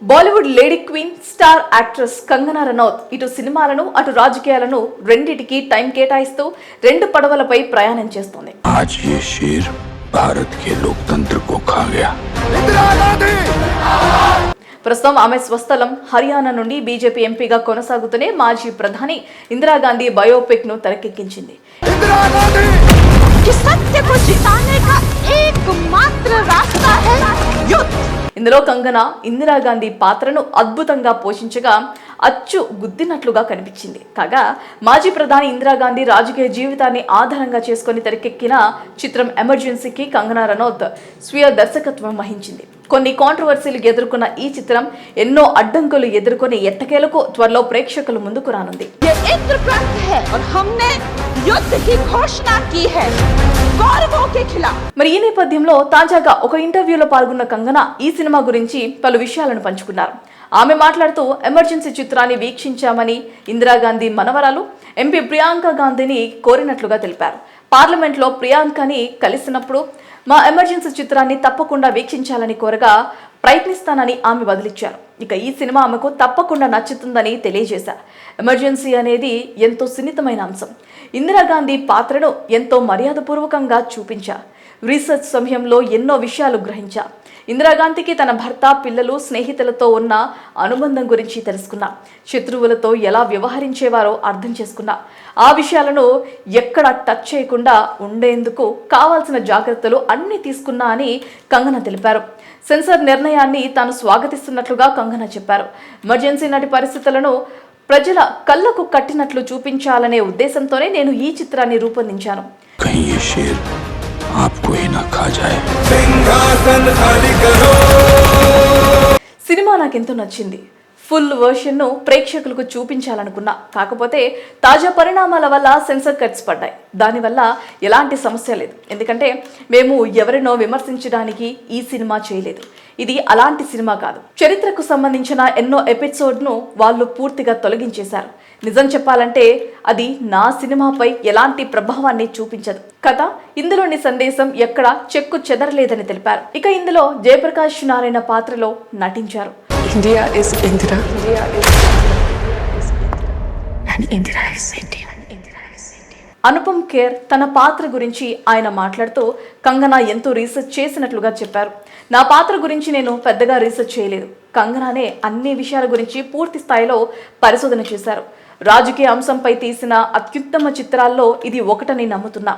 Bollywood lady queen star actress Kangana Ranaut ఇటు సినిమాలను అటు రాజకీయాలను రెండిటికి టైం కేటాయిస్తూ రెండు పడవలపై ప్రయాణం చేస్తోంది. ప్రస్తుతం ఆమె స్వస్థలం హర్యానా నుండి బీజేపీ ఎంపీగా కొనసాగుతూనే మాజీ ప్రధాని ఇందిరాగాంధీ బయోపిక్ ను తెరకెక్కించింది. ఇందులో కంగనా ఇందిరాగాంధీ పాత్రను అద్భుతంగా పోషించగా అచ్చు గుద్దినట్లుగా కనిపించింది. కాగా మాజీ ప్రధాని ఇందిరాగాంధీ రాజకీయ జీవితాన్ని ఆధారంగా చేసుకుని తెరకెక్కిన చిత్రం ఎమర్జెన్సీకి కంగనా రనౌత్ స్వీయ దర్శకత్వం వహించింది. కొన్ని కాంట్రవర్సీలు ఎదుర్కొన్న ఈ చిత్రం ఎన్నో అడ్డంకులు ఎదుర్కొని ఎట్టకేలకు త్వరలో ప్రేక్షకుల ముందుకు రానుంది. మరి ఈ నేపథ్యంలో తాజాగా ఒక ఇంటర్వ్యూలో పాల్గొన్న కంగనా ఈ సినిమా గురించి పలు విషయాలను పంచుకున్నారు. ఆమె మాట్లాడుతూ ఎమర్జెన్సీ చిత్రాన్ని వీక్షించామని ఇందిరాగాంధీ మనవరాలు ఎంపీ ప్రియాంక గాంధీని కోరినట్లుగా తెలిపారు. పార్లమెంట్లో ప్రియాంకని కలిసినప్పుడు మా ఎమర్జెన్సీ చిత్రాన్ని తప్పకుండా వీక్షించాలని కోరగా ప్రయత్నిస్తానని ఆమె బదిలిచ్చారు. ఇక ఈ సినిమా ఆమెకు తప్పకుండా నచ్చుతుందని తెలియజేశారు. ఎమర్జెన్సీ అనేది ఎంతో సున్నితమైన అంశం. ఇందిరాగాంధీ పాత్రను ఎంతో మర్యాదపూర్వకంగా చూపించారు. రీసెర్చ్ సమయంలో ఎన్నో విషయాలు గ్రహించా. ఇందిరాగాంధీకి తన భర్త, పిల్లలు, స్నేహితులతో ఉన్న అనుబంధం గురించి తెలుసుకున్నా. శత్రువులతో ఎలా వ్యవహరించేవారో అర్థం చేసుకున్నా. ఆ విషయాలను ఎక్కడ టచ్ చేయకుండా ఉండేందుకు కావాల్సిన జాగ్రత్తలు అన్నీ తీసుకున్నా అని కంగనా తెలిపారు. సెన్సార్ నిర్ణయాన్ని తాను స్వాగతిస్తున్నట్లుగా కంగనా చెప్పారు. ఎమర్జెన్సీ నాటి పరిస్థితులను ప్రజల కళ్ళకు కట్టినట్లు చూపించాలనే ఉద్దేశంతోనే నేను ఈ చిత్రాన్ని రూపొందించాను. సినిమా నాకెంతో నచ్చింది. ఫుల్ వర్షన్ను ప్రేక్షకులకు చూపించాలనుకున్నా. కాకపోతే తాజా పరిణామాల వల్ల సెన్సర్ కట్స్ పడ్డాయి. దానివల్ల ఎలాంటి సమస్య లేదు. ఎందుకంటే మేము ఎవరినో విమర్శించడానికి ఈ సినిమా చేయలేదు. ఇది అలాంటి సినిమా కాదు. చరిత్రకు సంబంధించిన ఎన్నో ఎపిసోడ్ను వాళ్ళు పూర్తిగా తొలగించేశారు. నిజం చెప్పాలంటే అది నా సినిమాపై ఎలాంటి ప్రభావాన్ని చూపించదు. కథ ఇందులోని సందేశం ఎక్కడ చెక్కు చెదరలేదని తెలిపారు. ఇక ఇందులో జయప్రకాష్ నారాయణ పాత్రలో నటించారు. India is Indira. And Indira is India. Anupam Kher తన పాత్ర గురించి ఆయన మాట్లాడుతూ కంగనా ఎంతో రీసెర్చ్ చేసినట్లుగా చెప్పారు. నా పాత్ర గురించి నేను పెద్దగా రీసెర్చ్ చేయలేదు. కంగనానే అన్ని విషయాల గురించి పూర్తి స్థాయిలో పరిశోధన చేశారు. రాజకీయ అంశంపై తీసిన అత్యుత్తమ చిత్రాల్లో ఇది ఒకటని నమ్ముతున్నా.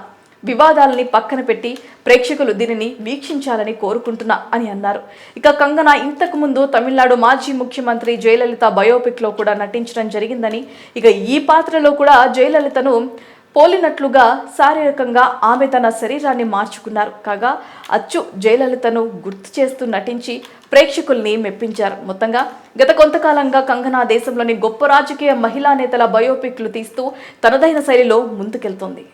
వివాదాలని పక్కన పెట్టి ప్రేక్షకులు దీనిని వీక్షించాలని కోరుకుంటున్నా అని అన్నారు. ఇక కంగనా ఇంతకు ముందు తమిళనాడు మాజీ ముఖ్యమంత్రి జయలలిత బయోపిక్లో కూడా నటించడం జరిగిందని, ఇక ఈ పాత్రలో కూడా జయలలితను పోలినట్లుగా శారీరకంగా ఆమె తన శరీరాన్ని మార్చుకున్నారు. కాగా అచ్చు జయలలితను గుర్తు చేస్తూ నటించి ప్రేక్షకుల్ని మెప్పించారు. మొత్తంగా గత కొంతకాలంగా కంగనా దేశంలోని గొప్ప రాజకీయ మహిళా నేతల బయోపిక్లు తీస్తూ తనదైన శైలిలో ముందుకెళ్తోంది.